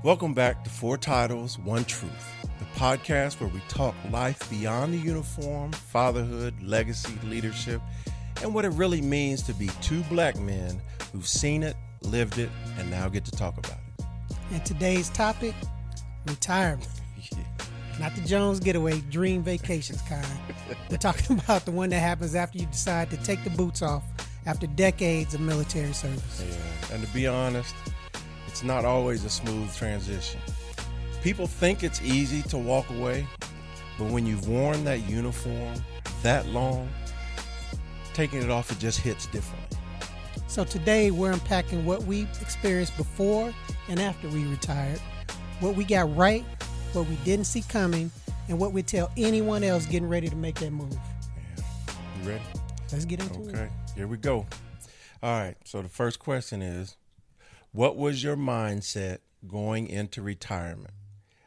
Welcome back to Four Titles, One Truth, the podcast where we talk life beyond the uniform, fatherhood, legacy, leadership, and what it really means to be two black men who've seen it, lived it, and now get to talk about it. And today's topic, retirement. Yeah. Not the Jones getaway, dream vacations kind. We're talking about the one that happens after you decide to take the boots off after decades of military service. Yeah. And to be honest, it's not always a smooth transition. People think it's easy to walk away, but when you've worn that uniform that long, taking it off, it just hits differently. So today we're unpacking what we experienced before and after we retired, what we got right, what we didn't see coming, and what we tell anyone else getting ready to make that move. Yeah. You ready? Let's get into it. Okay, here we go. All right, so the first question is, what was your mindset going into retirement?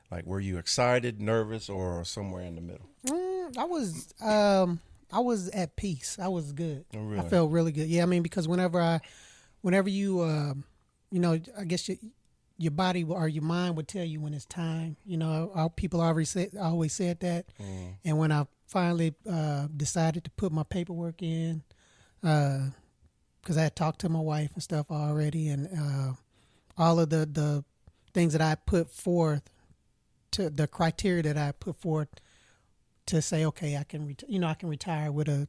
Like, were you excited, nervous, or somewhere in the middle? I was at peace. I was good. Oh, really? I felt really good. Yeah, I mean, because whenever you, I guess your body or your mind would tell you when it's time. You know, our people always said that. And when I finally decided to put my paperwork in, because I had talked to my wife and stuff already, and all of the things that I put forth, to the criteria that I put forth to say, okay, I can retire with a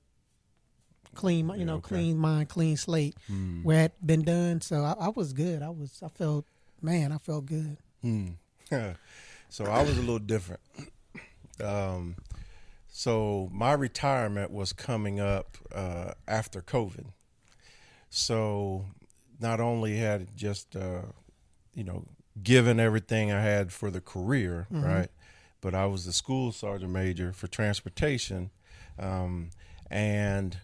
clean, clean mind, clean slate, where it had been done. So I was good. I felt good. So I was a little different. So my retirement was coming up after COVID. So not only had it just, given everything I had for the career, right? But I was the school sergeant major for transportation. And,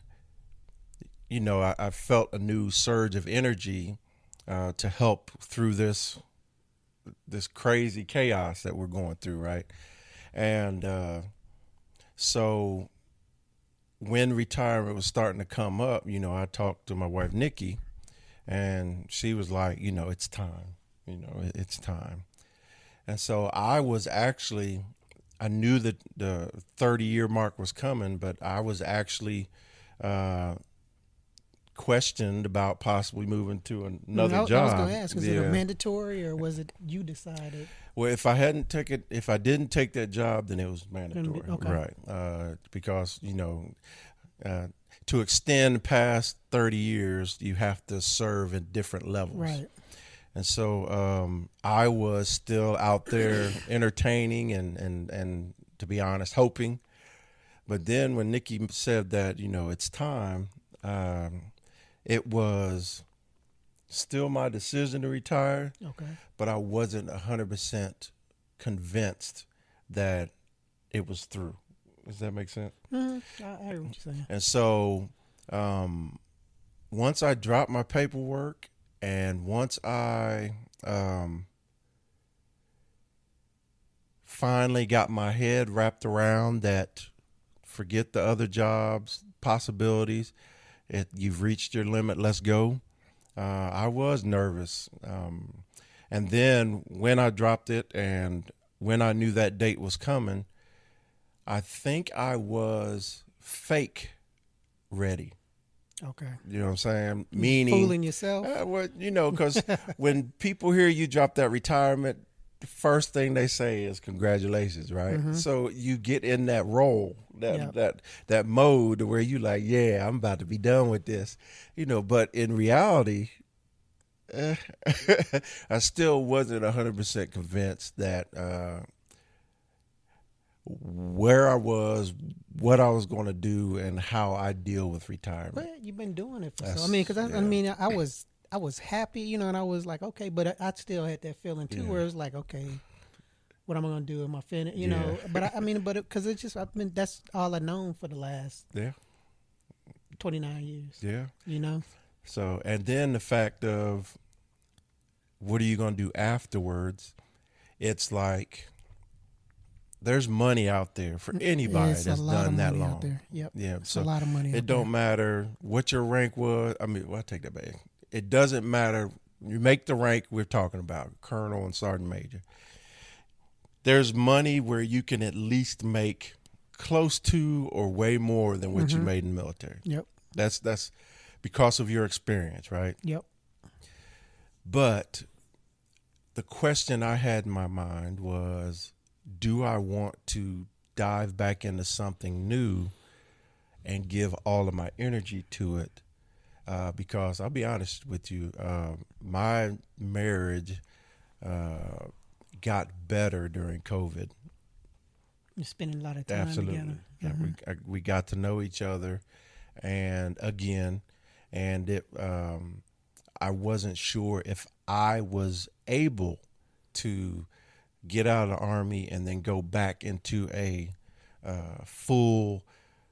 I felt a new surge of energy to help through this crazy chaos that we're going through, right? And so when retirement was starting to come up, I talked to my wife, Nikki, and she was like, it's time, it's time. And so I knew that the 30-year mark was coming, but I was actually questioned about possibly moving to another job. I was going to ask, is it a mandatory or was it you decided? Well, if I didn't take that job, then it was mandatory, okay. Right? Because to extend past 30 years, you have to serve at different levels, right? And so I was still out there entertaining and to be honest, hoping. But then when Nikki said that it's time, it was still my decision to retire. Okay. But I wasn't 100% convinced that it was through. Does that make sense? Mm-hmm. I hear what you're saying. And so once I dropped my paperwork and once I finally got my head wrapped around that, forget the other jobs, possibilities, you've reached your limit, let's go. I was nervous. And then when I dropped it and when I knew that date was coming, I think I was fake ready. Okay. You know what I'm saying? Meaning fooling yourself. Because when people hear you drop that retirement, the first thing they say is congratulations, right? Mm-hmm. So you get in that role, that mode where you like, yeah, I'm about to be done with this, But in reality, I still wasn't 100% convinced that where I was, what I was going to do, and how I deal with retirement. Well, you've been doing it for so. I mean, because I was happy, and I was like, okay, but I still had that feeling too, where it was like, okay, what am I going to do? Am I finished? But because it's just, that's all I've known for the last 29 years. Yeah. So, and then the fact of what are you going to do afterwards? It's like, there's money out there for anybody that's done that long. Out there. Yep. Yeah. It's a lot of money. It don't matter what your rank was. I mean, well, I take that back. It doesn't matter you make the rank we're talking about, colonel and sergeant major. There's money where you can at least make close to or way more than what you made in the military. Yep. That's because of your experience, right? Yep. But the question I had in my mind was, do I want to dive back into something new and give all of my energy to it? Because I'll be honest with you, my marriage got better during COVID. You're spending a lot of time Absolutely. together. Yeah, we got to know each other, and it I wasn't sure if I was able to get out of the Army and then go back into a full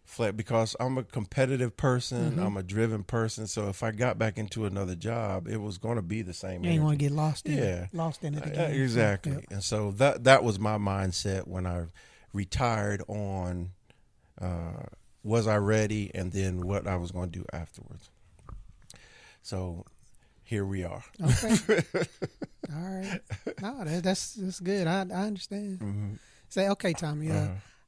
flat, because I'm a competitive person. I'm a driven person. So if I got back into another job, it was going to be the same. You ain't want to get lost in Yeah. lost in it again. Exactly. Yep. And so that was my mindset when I retired on was I ready, and then what I was going to do afterwards. So here we are. Okay. All right. No, that's good. I understand. Say, okay, Tommy.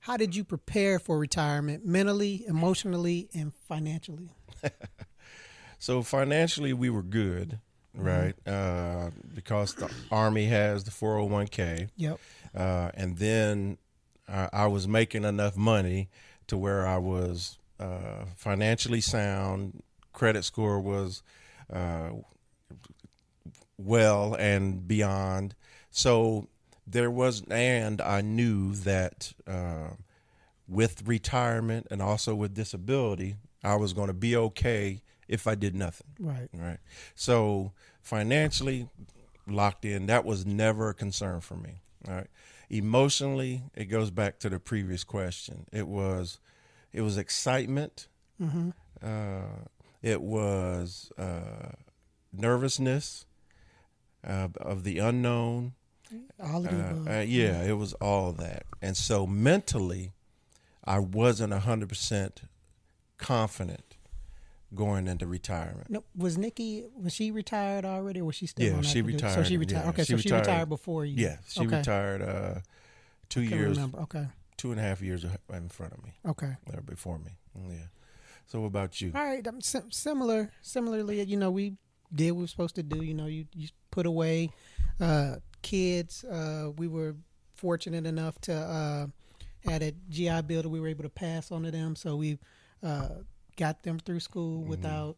How did you prepare for retirement mentally, emotionally, and financially? So financially, we were good, right? Because the Army has the 401k. Yep. And then I was making enough money to where I was financially sound. Credit score was well and beyond. So there was, and I knew that with retirement and also with disability, I was going to be okay if I did nothing. Right. Right. So financially locked in, that was never a concern for me. All right. Emotionally, it goes back to the previous question. It was excitement. It was nervousness of the unknown. All of the above. Yeah, it was all of that. And so mentally, I wasn't 100% confident going into retirement. No, was she retired already, or was she still on she active duty? retired. So she retired. Yeah, okay, so she retired before you. Yeah, she okay. retired 2 Couldn't years. remember. Okay. 2.5 years in front of me. Okay. Or before me. Yeah. So what about you? All right. Similarly, we did what we were supposed to do. You put away kids. We were fortunate enough to had a GI Bill that we were able to pass on to them. So we got them through school without,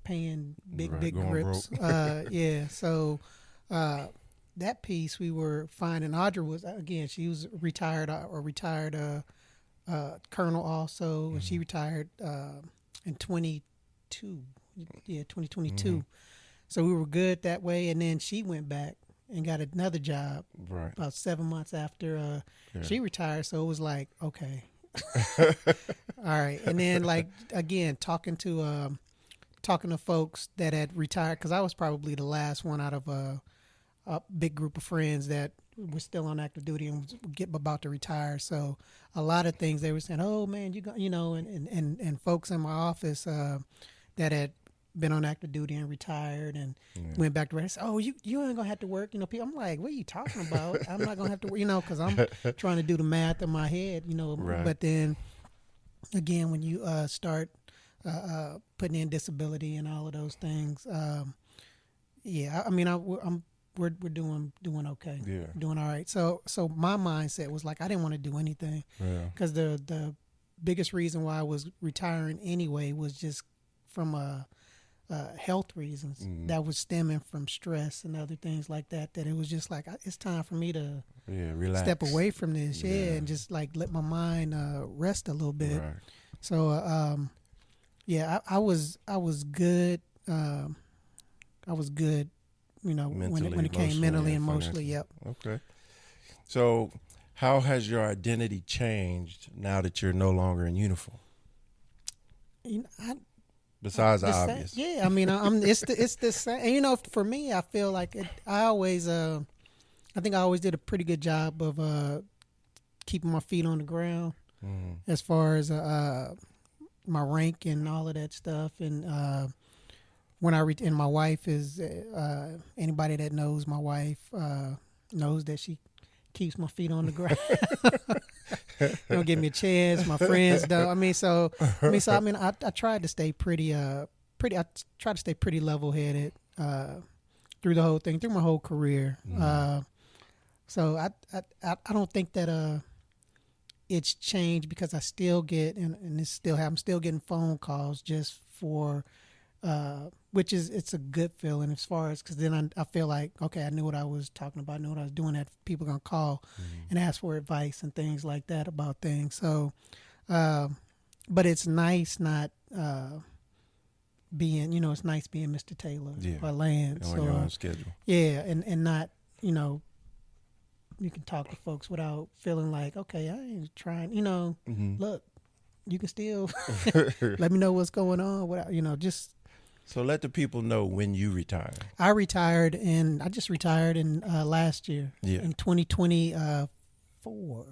paying big grips. Yeah. So that piece we were fine. And Audra was, again, she was retired colonel also, and she retired in 2022. So we were good that way. And then she went back and got another job about 7 months after she retired. So it was like, okay. All right. And then, like, again, talking to folks that had retired, because I was probably the last one out of a big group of friends that were still on active duty and was about to retire. So a lot of things they were saying, oh man, and folks in my office that had been on active duty and retired and went back to work. Said, oh, you ain't gonna have to work. People, I'm like, what are you talking about? I'm not gonna have to work, because I'm trying to do the math in my head, Right. But then again, when you start putting in disability and all of those things, we're doing okay. Yeah. Doing all right. So my mindset was like, I didn't want to do anything because the biggest reason why I was retiring anyway was just from health reasons that was stemming from stress and other things like that. That it was just like, it's time for me to relax. step away from this, and just like let my mind rest a little bit. Right. So I was good. I was good. Mentally, when it came mentally and emotionally. Yep. Okay. So, how has your identity changed now that you're no longer in uniform? Besides the obvious. Yeah, it's the same. And, for me, I feel like I always, I think I always did a pretty good job of keeping my feet on the ground as far as my rank and all of that stuff. And when and my wife is anybody that knows my wife knows that she keeps my feet on the ground. Don't give me a chance. My friends don't. I tried to stay pretty. I tried to stay pretty level headed through the whole thing, through my whole career. So I don't think that it's changed, because I still get and I'm still getting phone calls just for. Which it's a good feeling as far as, because then I feel like, okay, I knew what I was talking about, I knew what I was doing, that people are going to call and ask for advice and things like that about things. So, but it's nice not being, it's nice being Mr. Taylor or Lance. On your own schedule. Yeah, and not, you can talk to folks without feeling like, okay, I ain't trying, look, you can still let me know what's going on without, just. So let the people know when you retire. I just retired in last year, in 2024.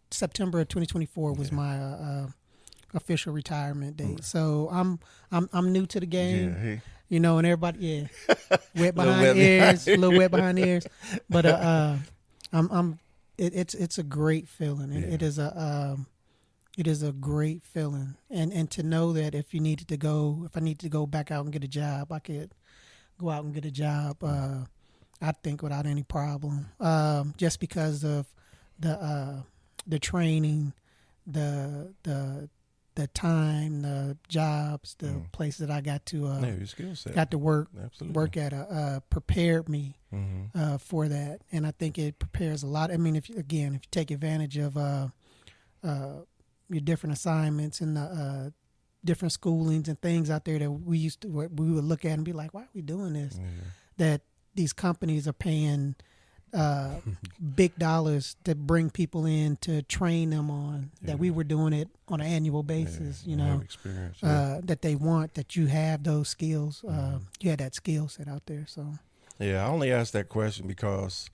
September of 2024 was my official retirement date. So I'm new to the game, and everybody, wet behind ears, a little wet behind the ears, but it's a great feeling. It is It is a great feeling, and to know that if I need to go back out and get a job, I could go out and get a job. I think without any problem, just because of the training, the time, the jobs, the places that I got to your skill set. got to work at prepared me for that, and I think it prepares a lot. I mean, if you take advantage of your different assignments and the different schoolings and things out there that we would look at and be like, why are we doing this? That these companies are paying big dollars to bring people in to train them on, that we were doing it on an annual basis, experience, that they want, that you have those skills, you had that skill set out there. So I only asked that question because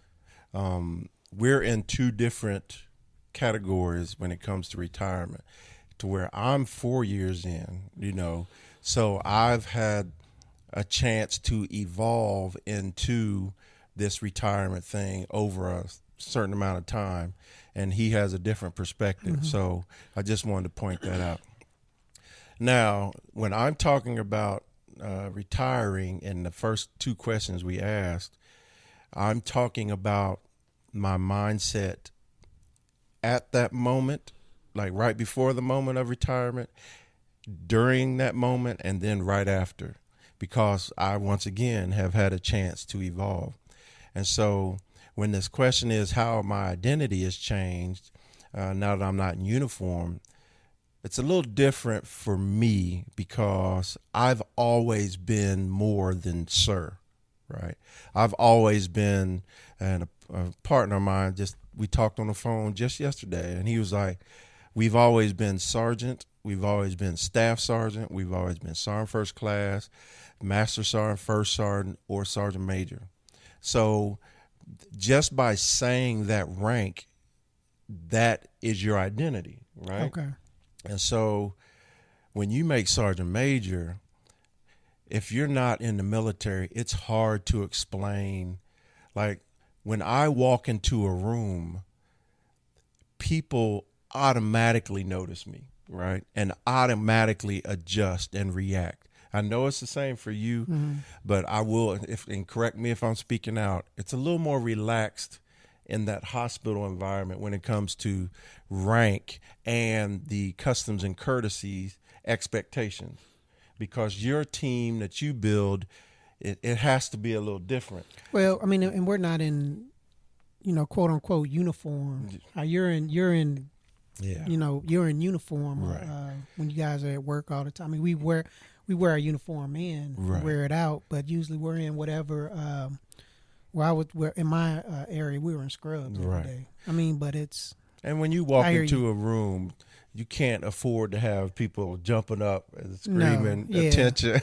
we're in two different categories when it comes to retirement, to where I'm 4 years in, so I've had a chance to evolve into this retirement thing over a certain amount of time, and he has a different perspective. So I just wanted to point that out. Now, when I'm talking about retiring in the first two questions we asked, I'm talking about my mindset at that moment, like right before the moment of retirement, during that moment, and then right after, because I, once again, have had a chance to evolve. And so when this question is how my identity has changed now that I'm not in uniform, it's a little different for me, because I've always been more than sir, right? I've always been, and a partner of mine, we talked on the phone just yesterday, and he was like, we've always been sergeant, we've always been staff sergeant, we've always been sergeant first class, master sergeant, first sergeant, or sergeant major. So just by saying that rank, that is your identity, right? okay. And so when you make sergeant major, if you're not in the military, it's hard to explain. Like, when I walk into a room, people automatically notice me, right? And automatically adjust and react. I know it's the same for you, but I will, and correct me if I'm speaking out, it's a little more relaxed in that hospital environment when it comes to rank and the customs and courtesies expectations, because your team that you build, it has to be a little different. Well, I mean, and we're not in, quote unquote uniform. You're in you're in uniform, Right. when you guys are at work all the time. I mean, we wear our uniform in, Right. wear it out, but usually we're in whatever. Where in my area, we were in scrubs every Right. day. I mean, but it's. And when you walk I hear into you. a room, you can't afford to have people jumping up and screaming No, yeah. attention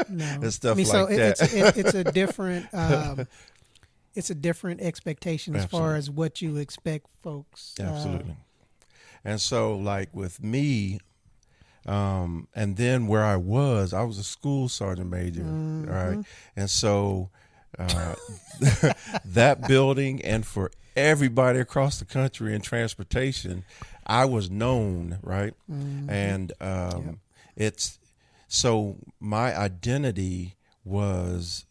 No. and stuff I mean, so like that. it's a different it's a different expectation as far Absolutely. as what you expect folks. Absolutely. And so, like with me, And then where I was a school sergeant major, right? And so uh, that building, and for everybody across the country in transportation, I was known, right? And it's so my identity was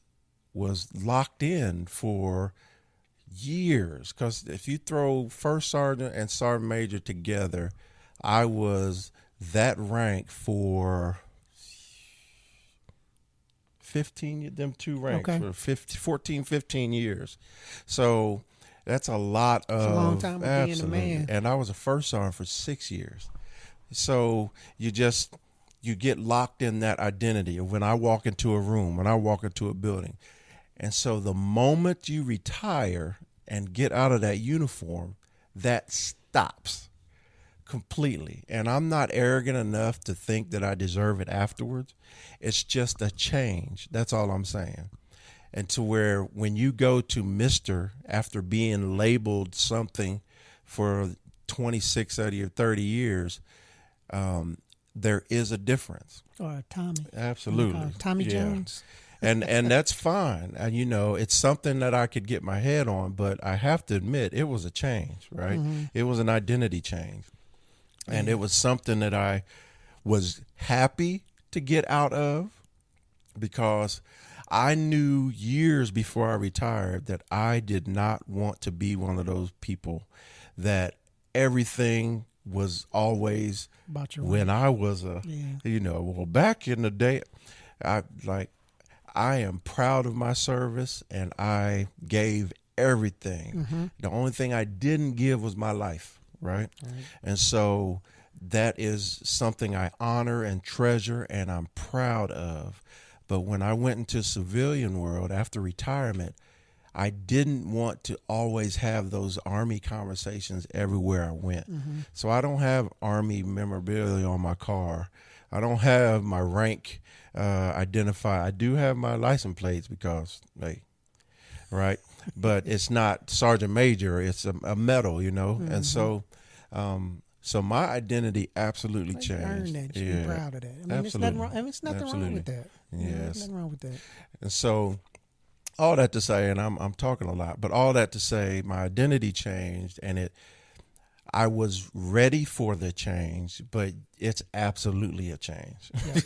locked in for years, because if you throw first sergeant and sergeant major together, I was that rank for 15, them two ranks Okay. for 50, 14, 15 years. So that's a lot of, It's a long time of being a absolutely. man. And I was a first sergeant for 6 years. So you get locked in that identity of when I walk into a room, when I walk into a building. And so the moment you retire and get out of that uniform, that stops completely. And I'm not arrogant enough to think that I deserve it afterwards. It's just a change. That's all I'm saying. And to where when you go to Mr. after being labeled something for 26 out of your 30 years, there is a difference. Or Tommy. Absolutely. Tommy Yeah. Jones. And that's fine. And it's something that I could get my head on, but I have to admit it was a change, right? It was an identity change. And it was something that I was happy to get out of, because I knew years before I retired that I did not want to be one of those people that everything was always About your when I was back in the day. I am proud of my service, and I gave everything. The only thing I didn't give was my life, right? And so that is something I honor and treasure, and I'm proud of. But when I went into civilian world after retirement, I didn't want to always have those Army conversations everywhere I went. So I don't have Army memorabilia on my car. I don't have my rank identified. I do have my license plates because, right? But it's not sergeant major. It's a medal, And so, so my identity absolutely You earned changed. that. You should be proud of that. I mean, absolutely. it's nothing wrong. I mean, it's nothing wrong Absolutely. with that. Yes. There's nothing wrong with that. And so, all that to say, and I'm talking a lot, but all that to say, my identity changed, and I was ready for the change, but it's absolutely a change. Yeah.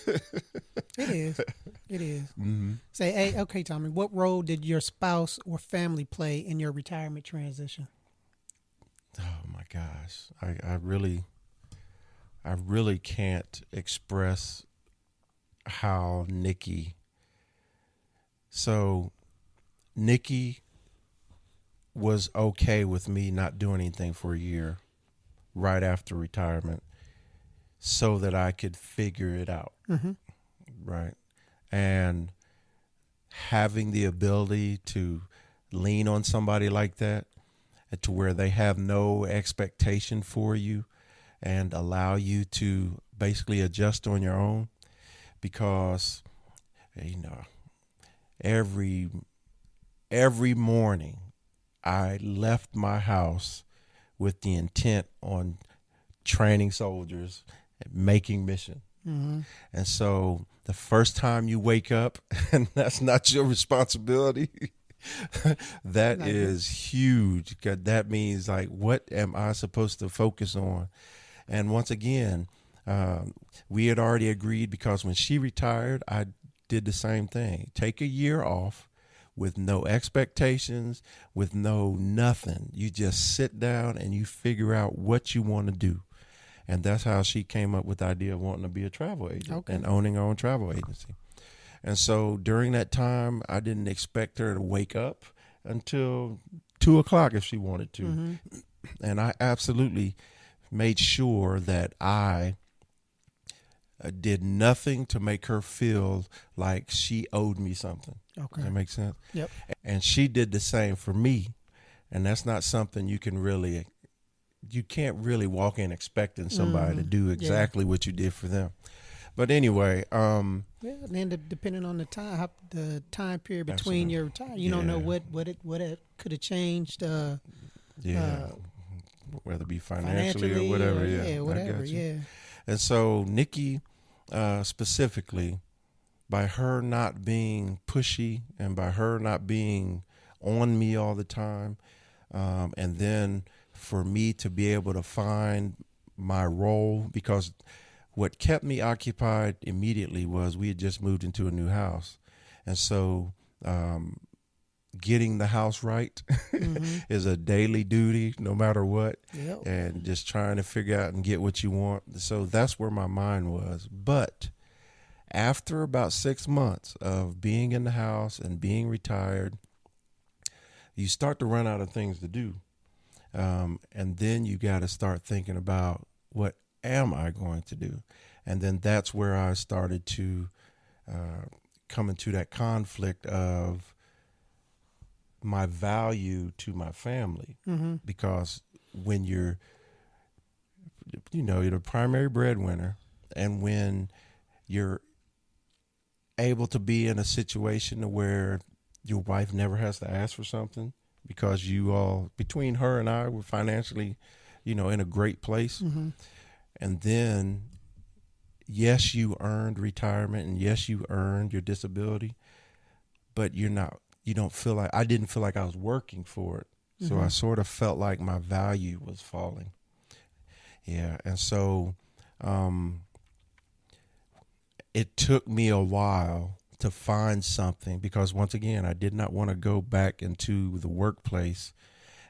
It is. It is. Say, hey, okay, Tommy, what role did your spouse or family play in your retirement transition? Oh my gosh, I really can't express how Nikki. So, Nikki was okay with me not doing anything for a year right after retirement, so that I could figure it out. Right. And having the ability to lean on somebody like that, and to where they have no expectation for you and allow you to basically adjust on your own, because, every morning I left my house with the intent on training soldiers, making mission. And so the first time you wake up, and that's not your responsibility, that is huge. 'Cause that means, what am I supposed to focus on? And once again, we had already agreed, because when she retired, I did the same thing. Take a year off with no expectations, with no nothing. You just sit down and you figure out what you want to do. And that's how she came up with the idea of wanting to be a travel agent and owning her own travel agency. And so during that time, I didn't expect her to wake up until 2:00 if she wanted to. And I absolutely made sure that I did nothing to make her feel like she owed me something. Okay. Does that make sense? Yep. And she did the same for me. And that's not something you can't really walk in expecting somebody to do exactly what you did for them. But anyway, and then depending on the time period between your retirement, you don't know what it could have changed. Whether it be financially or whatever. whatever. Yeah. And so Nikki, specifically, by her not being pushy and by her not being on me all the time, and then for me to be able to find my role, because what kept me occupied immediately was we had just moved into a new house. And so getting the house right is a daily duty no matter what. Yep. And just trying to figure out and get what you want. So that's where my mind was. But after about 6 months of being in the house and being retired, you start to run out of things to do. And then you got to start thinking about, what am I going to do? And then that's where I started to come into that conflict of my value to my family. Because when you're the primary breadwinner, and when you're able to be in a situation where your wife never has to ask for something, because you all, between her and I, were financially, in a great place. And then, yes, you earned retirement, and yes, you earned your disability, but you don't feel like, I didn't feel like I was working for it. So I sort of felt like my value was falling. Yeah. And so it took me a while to find something, because once again, I did not want to go back into the workplace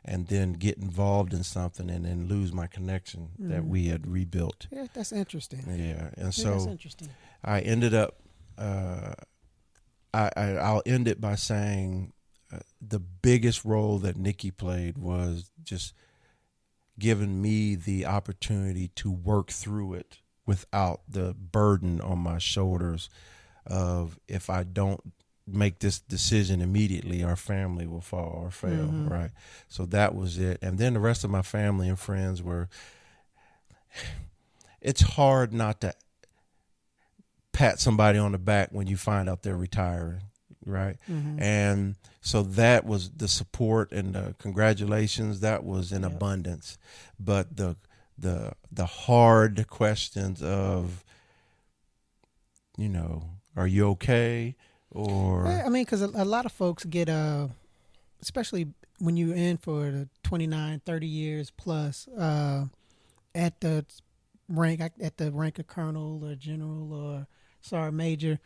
and then get involved in something and then lose my connection that we had rebuilt. Yeah, that's interesting. Yeah. And That's so interesting. I ended up, I'll end it by saying the biggest role that Nikki played was just giving me the opportunity to work through it without the burden on my shoulders of, if I don't make this decision immediately, our family will fall or fail, right? So that was it. And then the rest of my family and friends were, it's hard not to pat somebody on the back when you find out they're retiring, right? And so that was the support and the congratulations, that was in abundance. But the hard questions of, are you okay? Or I mean, because a lot of folks get, especially when you're in for the 29, 30 years plus, at the rank of colonel or general or sergeant major,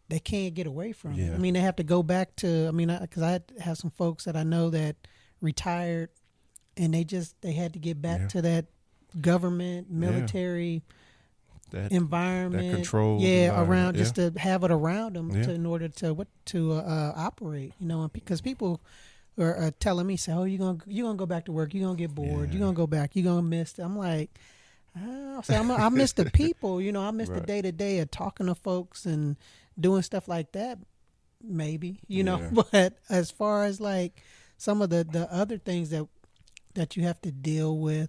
they can't get away from it. I mean, they have to go back to, because I have some folks that I know that retired, and they had to get back to that government, military environment, that control, around, just to have it around them in order to operate, because people are telling me, say, oh, you're gonna go back to work, you're gonna get bored, you're gonna go back, you're gonna miss it. I'm like, I miss the people, I miss the day to day of talking to folks and doing stuff like that, maybe, but as far as like some of the other things that you have to deal with,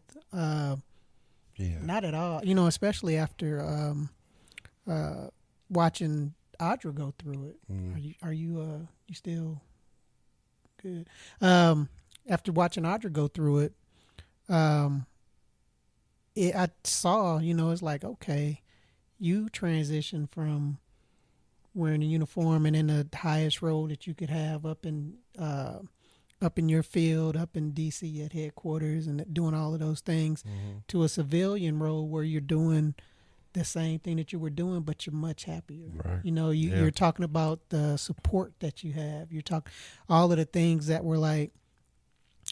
not at all, especially after watching Audra go through it. Are you still good? After watching Audra go through it, I saw, it's like, okay, you transition from wearing a uniform and in the highest role that you could have up in your field, up in DC at headquarters, and doing all of those things, to a civilian role where you're doing the same thing that you were doing, but you're much happier. Right. You're talking about the support that you have. You're talking all of the things that were like,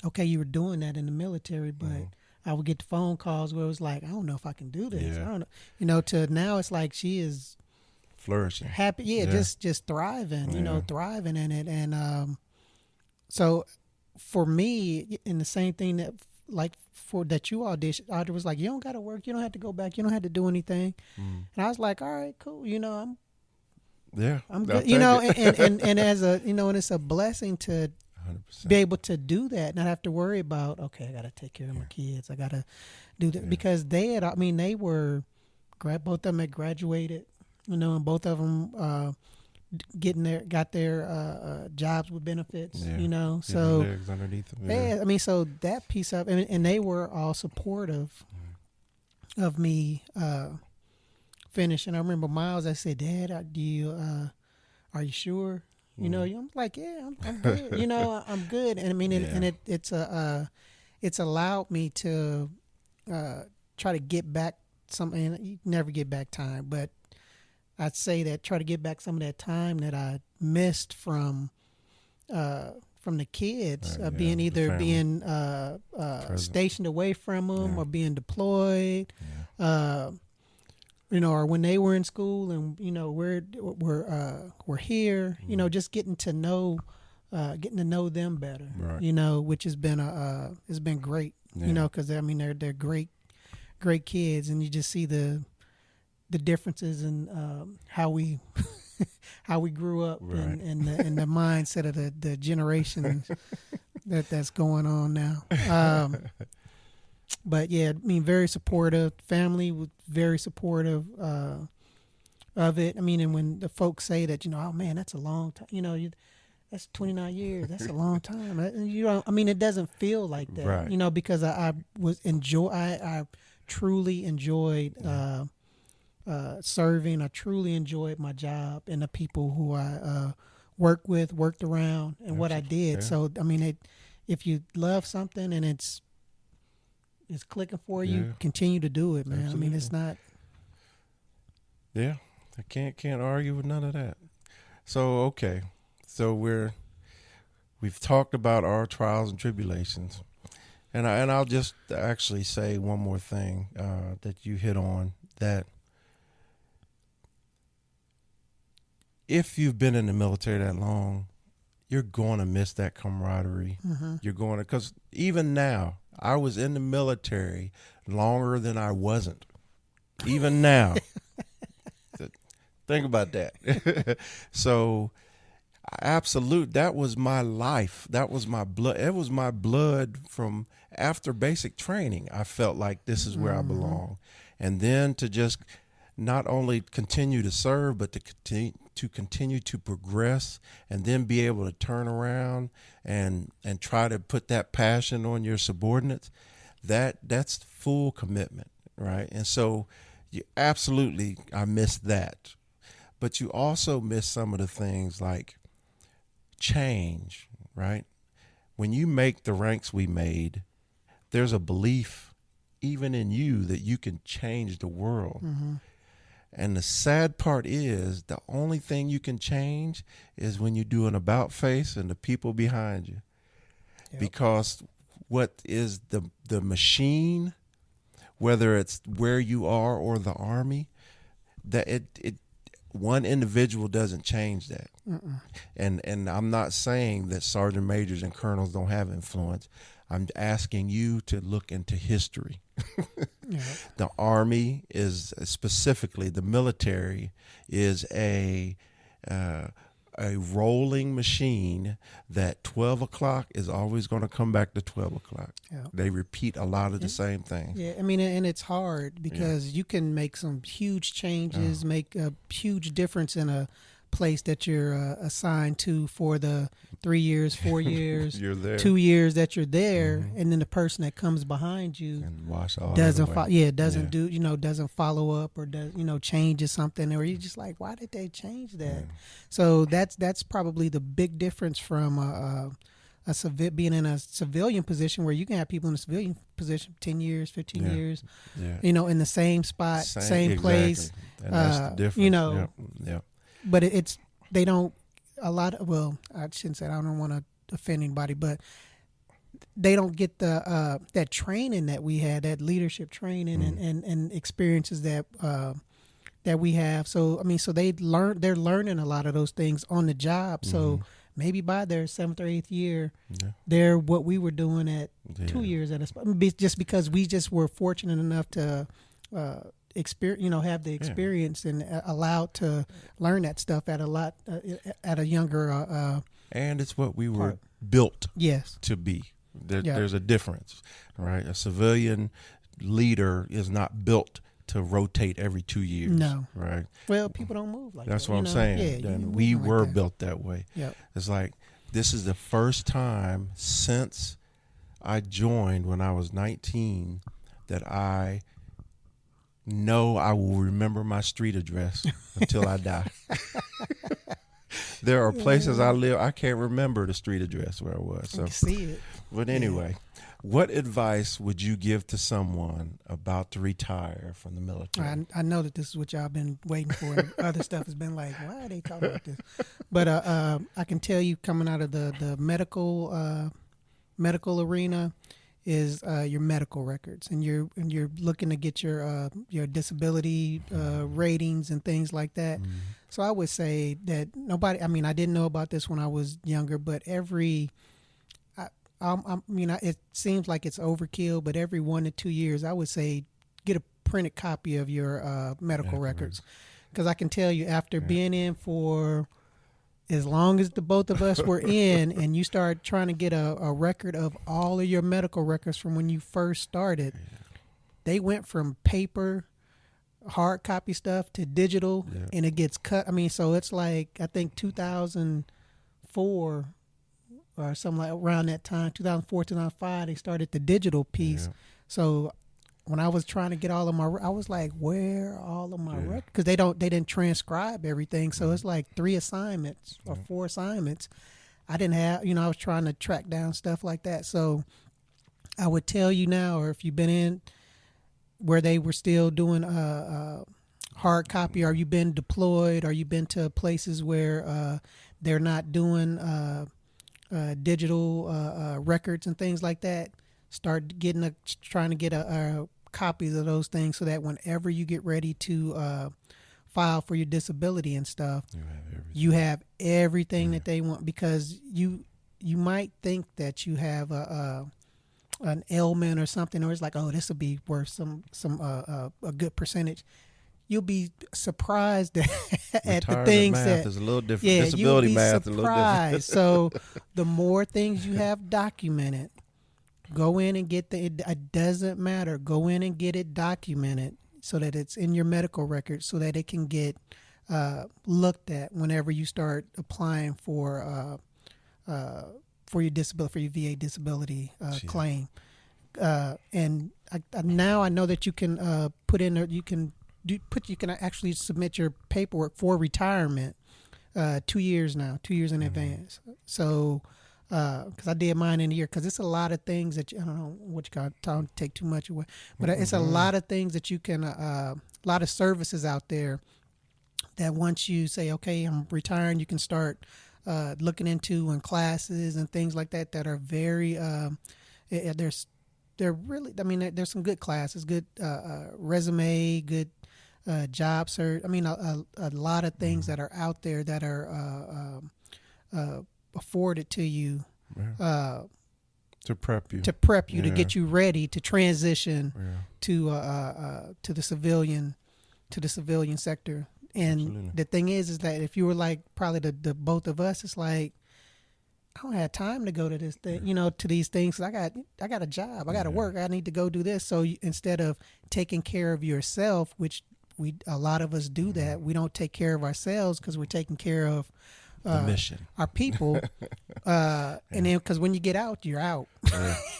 okay, you were doing that in the military, but I would get the phone calls where it was like, I don't know if I can do this. I don't know. To now it's like she is flourishing, happy, just thriving, thriving in it. And so for me, and the same thing that you auditioned, Audrey was like, you don't got to work, you don't have to go back, you don't have to do anything. And I was like, all right, cool, I'm good, and as a, and it's a blessing to 100%. Be able to do that, not have to worry about, okay, I got to take care of my kids, I got to do that, because they were, both of them had graduated, and both of them got their jobs with benefits, so legs underneath them. So that piece of, and they were all supportive of me finishing. I remember Miles. I said, "Dad, are you sure?" You know, I'm like, "Yeah, I'm good." You know, I'm good. And I mean, it's allowed me to try to get back something. You never get back time, but I'd say that try to get back some of that time that I missed from the kids, being either being stationed away from them or being deployed, you know, or when they were in school and you know we're here, you know, just getting to know them better, you know, which has been has been great, you know, because I mean they're great kids, and you just see the differences in how we how we grew up, and the mindset of the generation that's going on now. But yeah, I mean, very supportive. Family was very supportive of it. I mean, and when the folks say that, you know, oh man, that's a long time. You know, that's 29 years. That's a long time. You know, I mean, it doesn't feel like that. You know, because I truly enjoyed serving. I truly enjoyed my job and the people who I worked around, and what I did. So I mean, if you love something and it's clicking for you, continue to do it, man. Absolutely. I mean, it's not. Yeah, I can't argue with none of that. So okay, so we've talked about our trials and tribulations, and I'll just actually say one more thing that you hit on, that if you've been in the military that long, you're going to miss that camaraderie. You're going to, because even now, I was in the military longer than I wasn't. Even now. Think about that. So, that was my life. That was my blood. It was my blood from after basic training. I felt like this is where I belong. And then to just not only continue to serve, but to continue to progress, and then be able to turn around and try to put that passion on your subordinates, that's full commitment, right? And so I miss that. But you also miss some of the things like change, right? When you make the ranks we made, there's a belief even in you that you can change the world. And the sad part is the only thing you can change is when you do an about face and the people behind you. Because what is the machine, whether it's where you are or the Army, that it one individual doesn't change that. And I'm not saying that sergeant majors and colonels don't have influence. I'm asking you to look into history. The Army is specifically, the military is a rolling machine that 12 o'clock is always going to come back to 12 o'clock. They repeat a lot of the same things. Yeah, I mean, and it's hard because you can make some huge changes, make a huge difference in a place that you're assigned to for the 3 years, 4 years, You're there. 2 years that you're there, and then the person that comes behind you And wash all doesn't doesn't follow up, or does changes something, or you're just like, why did they change that? So that's probably the big difference from being in a civilian position, where you can have people in a civilian position 10 years, 15 years, in the same spot, same place. And that's the difference. But they don't, a lot of, well, I shouldn't say, I don't want to offend anybody, but they don't get the that training that we had, that leadership training and experiences that we have. So I mean, so they're learning a lot of those things on the job. So maybe by their 7th or 8th year, they're what we were doing at 2 years at a spot. Just because we just were fortunate enough to experience, have the experience and allowed to learn that stuff at a younger. And it's what we were built Yes. to be. There's a difference, right? A civilian leader is not built to rotate every 2 years. No. Right? Well, people don't move like That's that. what I'm saying. Yeah, and we were like that. built that way. Yep. It's like, this is the first time since I joined when I was 19 that I No, I will remember my street address until I die. There are places I live, I can't remember the street address where I was. I So, can see it. but anyway, what advice would you give to someone about to retire from the military? I know that this is what y'all been waiting for. And other stuff has been like, why are they talking about this? But I can tell you, coming out of the medical arena, is your medical records, and you're looking to get your disability ratings and things like that. Mm-hmm. So I would say that nobody. I mean, I didn't know about this when I was younger, but it seems like it's overkill. But every 1 to 2 years, I would say get a printed copy of your medical records, because I can tell you, after being in for as long as the both of us were in, and you start trying to get a record of all of your medical records from when you first started, they went from paper, hard copy stuff to digital, and it gets cut. I mean, so it's like, I think 2004 or something like around that time, 2004, 2005, they started the digital piece. So when I was trying to get all of my, I was like, where are all of my records? Because they didn't transcribe everything. So it's like 3 assignments or 4 assignments. I didn't have, I was trying to track down stuff like that. So I would tell you now, or if you've been in where they were still doing hard copy, or you've been deployed, or you've been to places where they're not doing digital records and things like that, start trying to get a copies of those things, so that whenever you get ready to file for your disability and stuff, you have everything that they want, because you might think that you have an ailment or something, or it's like, oh, this will be worth some a good percentage. You'll be surprised at the things math that is a little different. Yeah, Disability you'll be math is a little different. So the more things you have documented, go in and get it doesn't matter. Go in and get it documented, so that it's in your medical record, so that it can get looked at whenever you start applying for your disability, for your VA disability claim. And now I know that you can put in, you can actually submit your paperwork for retirement 2 years now, 2 years in advance. So. Because I did mine in a year, because it's a lot of things that I don't know what you call it, don't take too much away, but it's a lot of things that you can, a lot of services out there that once you say, okay, I'm retiring, you can start looking into, and classes and things like that are very, there's some good classes, good resume, good job search. I mean, a lot of things that are out there that are afforded to you to prep you to get you ready to transition to the civilian sector. And Absolutely. the thing is that if you were like probably the both of us, it's like, I don't have time to go to this thing, to these things. I got a job, I got to work, I need to go do this. So instead of taking care of yourself, which a lot of us do, that we don't take care of ourselves, because we're taking care of the mission, our people, and then because when you get out, you're out.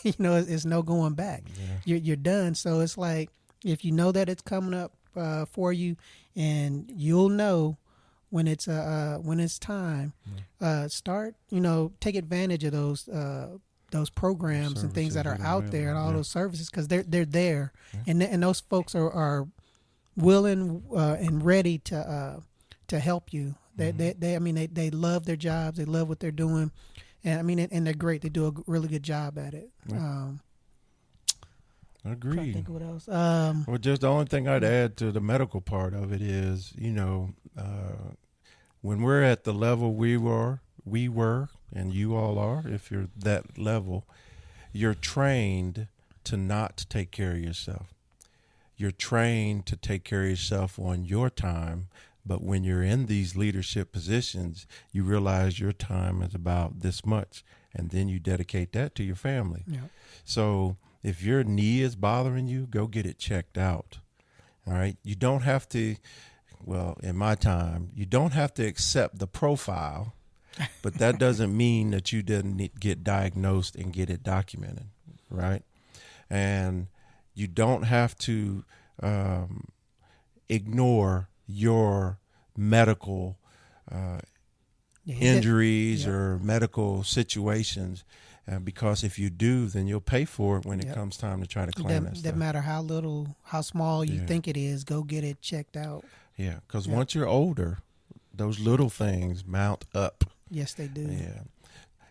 It's no going back. You're done. So it's like, if you know that it's coming up for you, and you'll know when it's time, start, take advantage of those programs and things that are out there, and all those services, because they're there, and those folks are willing and ready to help you. They love their jobs. They love what they're doing, and they're great. They do a really good job at it. Agreed. I think what else? Well, just the only thing I'd add to the medical part of it is, when we're at the level we were, and you all are, if you're that level, you're trained to not take care of yourself. You're trained to take care of yourself on your time. But when you're in these leadership positions, you realize your time is about this much, and then you dedicate that to your family. Yeah. So if your knee is bothering you, go get it checked out. All right. You don't have to, in my time, you don't have to accept the profile, but that doesn't mean that you didn't get diagnosed and get it documented. Right. And you don't have to, ignore your medical Yeah, injuries yep. or medical situations, because if you do, then you'll pay for it when it Yep. comes time to try to claim that That stuff. matter how little, how small you Yeah, think it is, go get it checked out. yeah. Because Yep. once you're older, those little things mount up. Yes, they do. Yeah.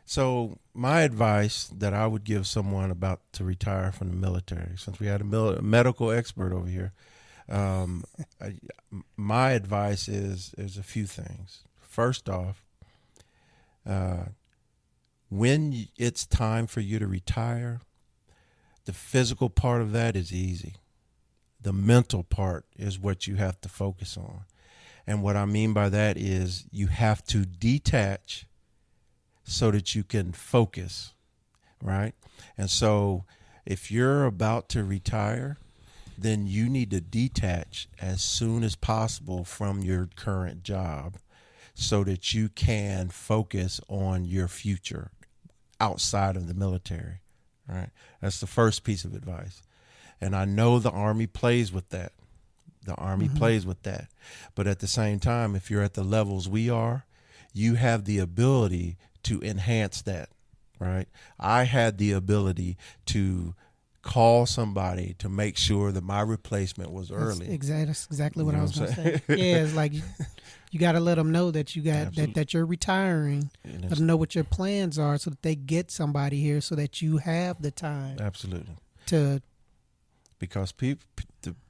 So my advice that I would give someone about to retire from the military, since we had a medical expert over here, um, I, my advice is a few things. First off, uh, when it's time for you to retire, the physical part of that is easy. The mental part is what you have to focus on. And what I mean by that is you have to detach so that you can focus, right? And so if you're about to retire, then you need to detach as soon as possible from your current job so that you can focus on your future outside of the military, right? That's the first piece of advice. And I know the Army plays with that. The Army Mm-hmm. plays with that. But at the same time, if you're at the levels we are, you have the ability to enhance that, right? I had the ability to call somebody to make sure that my replacement was early. That's exactly You what know I what was I'm going to saying? say. Yeah, it's like you got to let them know that you got Absolutely. that you're retiring. And Let it's, them know what your plans are so that they get somebody here so that you have the time absolutely. to. Because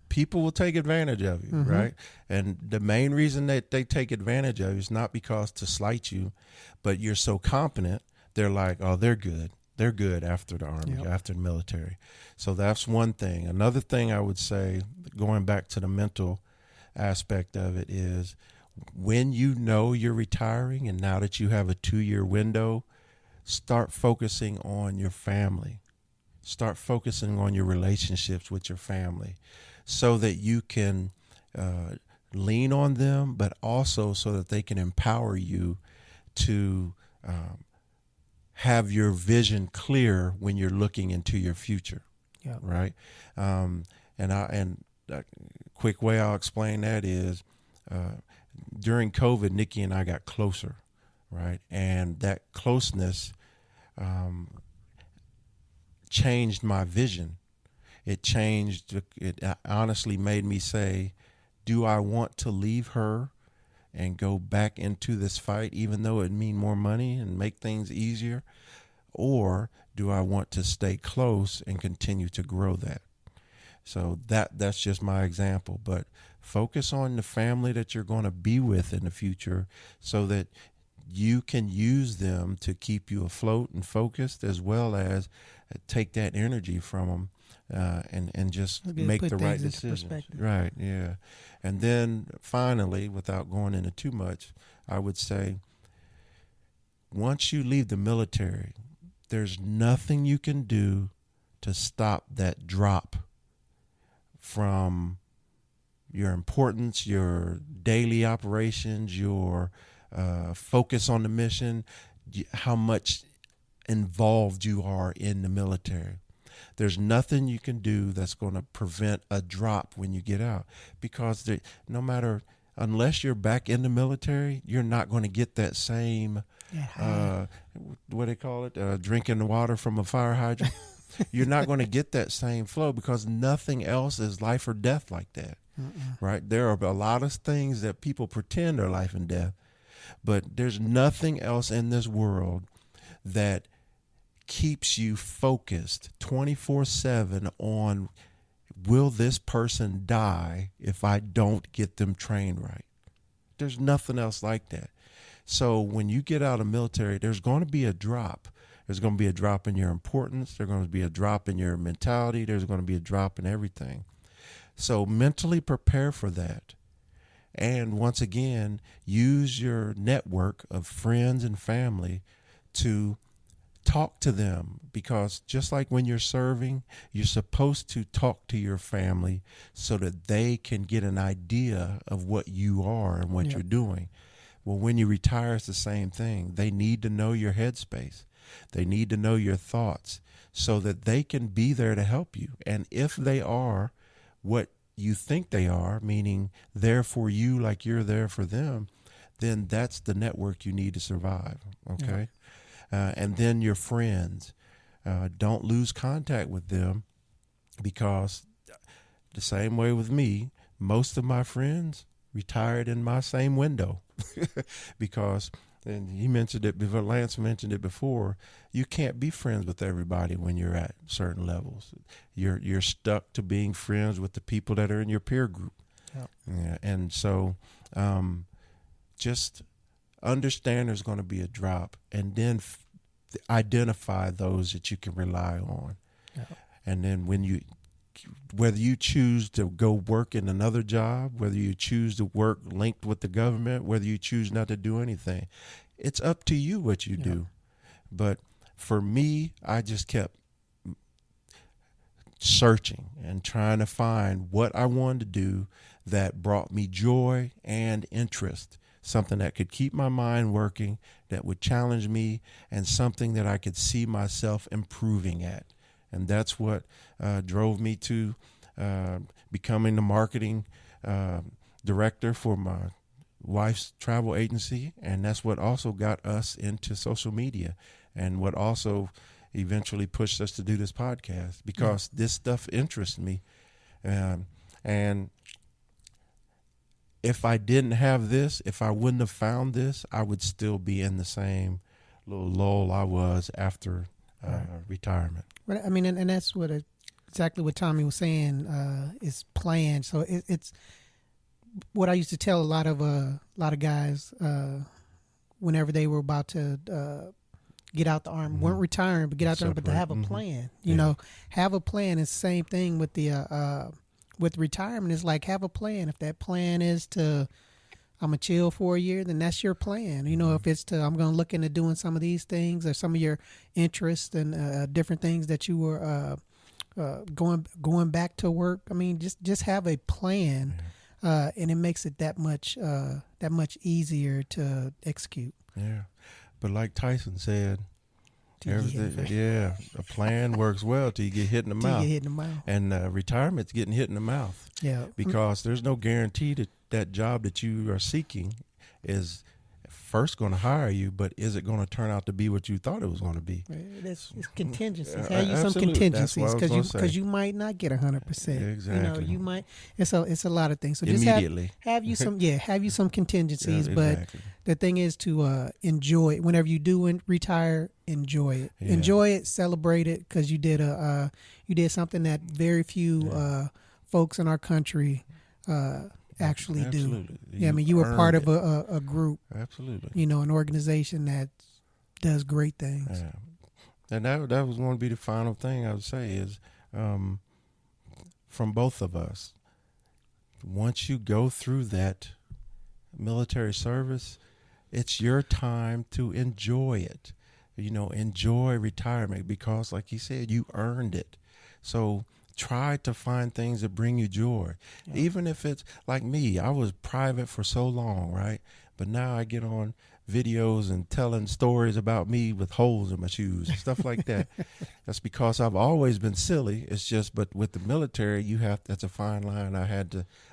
people will take advantage of you, Mm-hmm. right? And the main reason that they take advantage of you is not because to slight you, but you're so competent, they're like, oh, they're good. They're good after the Army, Yep. after the military. So that's one thing. Another thing I would say, going back to the mental aspect of it, is when you know you're retiring and now that you have a 2-year window, start focusing on your family. Start focusing on your relationships with your family so that you can lean on them, but also so that they can empower you to have your vision clear when you're looking into your future, Yep. right? And a quick way I'll explain that is during COVID, Nikki and I got closer, right? And that closeness changed my vision. It honestly made me say, do I want to leave her and go back into this fight, even though it mean more money and make things easier? Or do I want to stay close and continue to grow that? So that's just my example. But focus on the family that you're going to be with in the future so that you can use them to keep you afloat and focused, as well as take that energy from them and just make Put the right things into decisions. perspective. Right, yeah. And then finally, without going into too much, I would say once you leave the military, there's nothing you can do to stop that drop from your importance, your daily operations, your focus on the mission, how much involved you are in the military. There's nothing you can do that's going to prevent a drop when you get out, because no matter, unless you're back in the military, you're not going to get that same, what do they call it, drinking the water from a fire hydrant. You're not going to get that same flow because nothing else is life or death like that. Right? There are a lot of things that people pretend are life and death, but there's nothing else in this world that keeps you focused 24/7 on, will this person die if I don't get them trained right? There's nothing else like that. So when you get out of military, there's going to be a drop. There's going to be a drop in your importance. There's going to be a drop in your mentality. There's going to be a drop in everything. So mentally prepare for that. And once again, use your network of friends and family to talk to them, because just like when you're serving, you're supposed to talk to your family so that they can get an idea of what you are and what you're doing. Well, when you retire, it's the same thing. They need to know your headspace. They need to know your thoughts so that they can be there to help you. And if they are, what you think they are, meaning they're for you like you're there for them, then that's the network you need to survive. Okay. And then your friends, don't lose contact with them, because the same way with me, most of my friends retired in my same window because, and he mentioned it before, Lance mentioned it before, you can't be friends with everybody when you're at certain levels. You're stuck to being friends with the people that are in your peer group. Yep. Yeah, and so just understand there's going to be a drop, and then identify those that you can rely on. Yep. And then whether you choose to go work in another job, whether you choose to work linked with the government, whether you choose not to do anything, it's up to you what you do. But for me, I just kept searching and trying to find what I wanted to do that brought me joy and interest, something that could keep my mind working, that would challenge me, and something that I could see myself improving at. And that's what drove me to becoming the marketing director for my wife's travel agency. And that's what also got us into social media, and what also eventually pushed us to do this podcast, because this stuff interests me. And if I didn't have this, if I wouldn't have found this, I would still be in the same little lull I was after retirement. But I mean, and that's what exactly what Tommy was saying is planned. So it's what I used to tell a lot of guys whenever they were about to get out the army, weren't retiring, but get out the army, but to have a plan. You know, have a plan. It's the same thing with the with retirement. It's like, have a plan. If that plan is to, I'm gonna chill for a year, then that's your plan. You know, if it's to, I'm gonna look into doing some of these things, or some of your interests and different things that you were going back to work. I mean, just have a plan, and it makes it that much easier to execute. Yeah, but like Tyson said, everything, a plan works well till you get hit in the mouth. You get hit in the mouth. And retirement's getting hit in the mouth. Yeah, because there's no guarantee that that job that you are seeking is first going to hire you, but is it going to turn out to be what you thought it was going to be? It's contingencies. Have you some contingencies, because you might not get 100%. Exactly. You know, you might. It's a lot of things. So just immediately have you some contingencies. Exactly. But the thing is to enjoy it. Whenever you do retire, enjoy it. Yeah. Enjoy it. Celebrate it, because you did something that very few folks in our country actually do. Yeah, I mean, you were part of a group. Absolutely. You know, an organization that does great things. Yeah. And that was going to be the final thing I would say is, from both of us, once you go through that military service, it's your time to enjoy it. You know, enjoy retirement, because like he said, you earned it. So try to find things that bring you joy. Yeah. Even if it's like me, I was private for so long, right? But now I get on videos and telling stories about me with holes in my shoes and stuff like that. That's because I've always been silly. It's just, but with the military, that's a fine line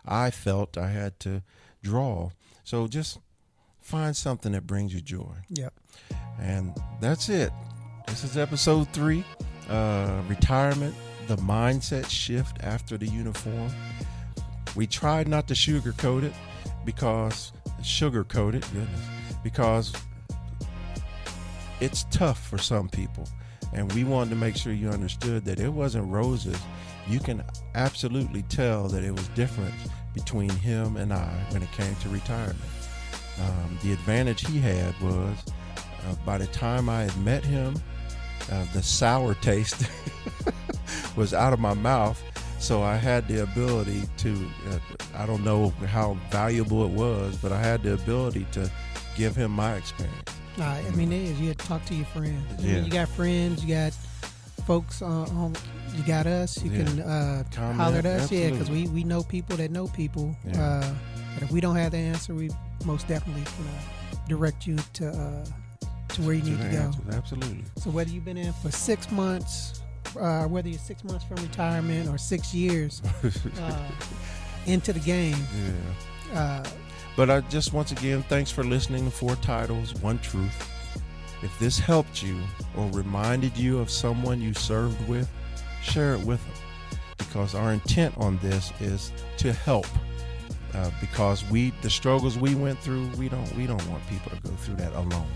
I felt I had to draw. So just find something that brings you joy. Yep. And that's it. This is episode 3, retirement. The mindset shift after the uniform. We tried not to sugarcoat it, because it's tough for some people. And we wanted to make sure you understood that it wasn't roses. You can absolutely tell that it was different between him and I when it came to retirement. The advantage he had was, by the time I had met him, the sour taste was out of my mouth. So I had the ability to, I don't know how valuable it was, but I had the ability to give him my experience. I mean, it is. You had to talk to your friends. I Yeah. mean, you got friends, you got folks you got us. You can holler at us. Absolutely. Yeah, because we know people that know people. Yeah. But if we don't have the answer, we most definitely can direct you to where you need to go. Absolutely. So whether you've been in for 6 months, whether you're 6 months from retirement or 6 years into the game. Yeah. But I just, once again, thanks for listening to 4 Titles, 1 Truth. If this helped you or reminded you of someone you served with, share it with them. Because our intent on this is to help. Because the struggles we went through, we don't want people to go through that alone.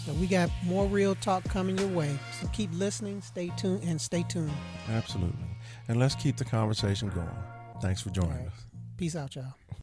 So we got more real talk coming your way. So keep listening, stay tuned. Absolutely. And let's keep the conversation going. Thanks for joining us. Peace out, y'all.